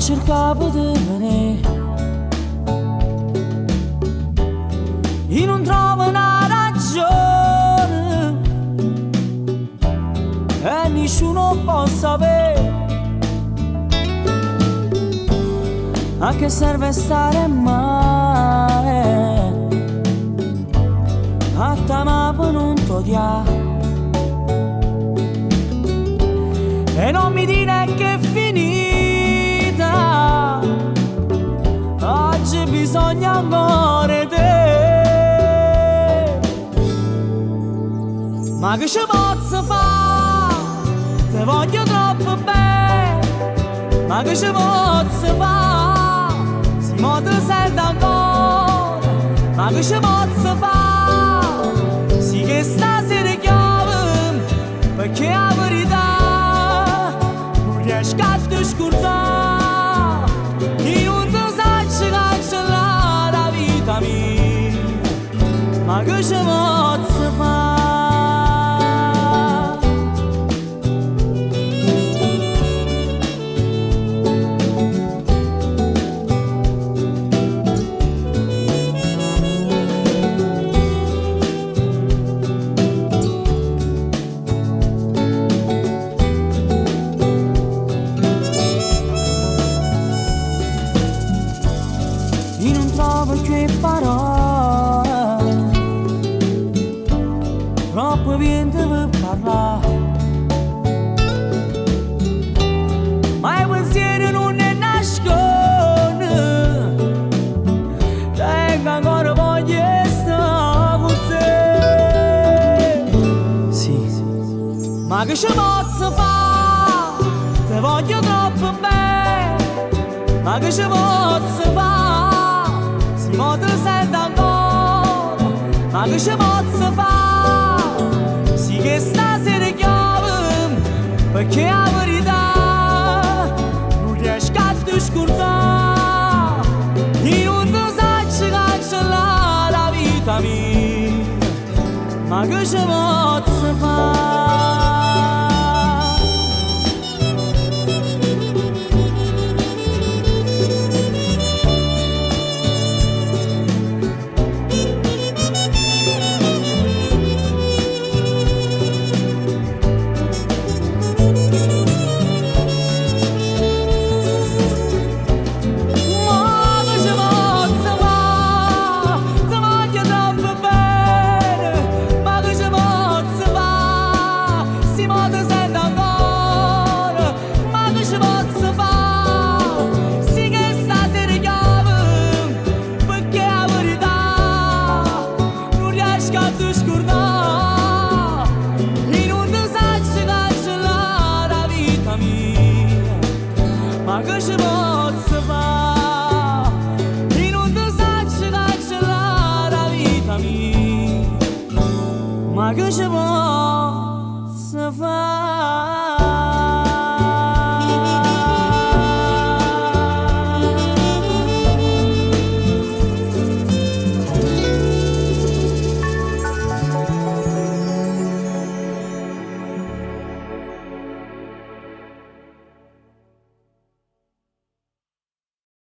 cercavo di venire e non trovo una ragione e nessuno può sapere a che serve stare male a tamavo non t'odiare e non mi dire che è finita, oggi bisogna amore te. Ma che ci posso fare? Te voglio troppo bene. Ma che ci posso fare? Se mo te sento ancora. Ma che ci posso fare? Sì che stasera chiave, perché la verità riesco a te scordare e non ti sacci cancellare la vita mia, ma che ci posso fare? Io non trovo che parole, troppo niente per parlare, ma i pensieri non ne nascono, tengo ancora voglia di stare con te. Sì, ma che ci posso fare? Te voglio troppo bene, ma che ci posso fare? Mo te sento ancora, ma che ci posso fare? Sì che stasera chiave, perché la verità non riesco a te scordare e non ti sacci cancellare la vita mia, ma che ci posso fare? Ma che ci posso fare? E non ti sacci cancellare la vita mia, ma che ci posso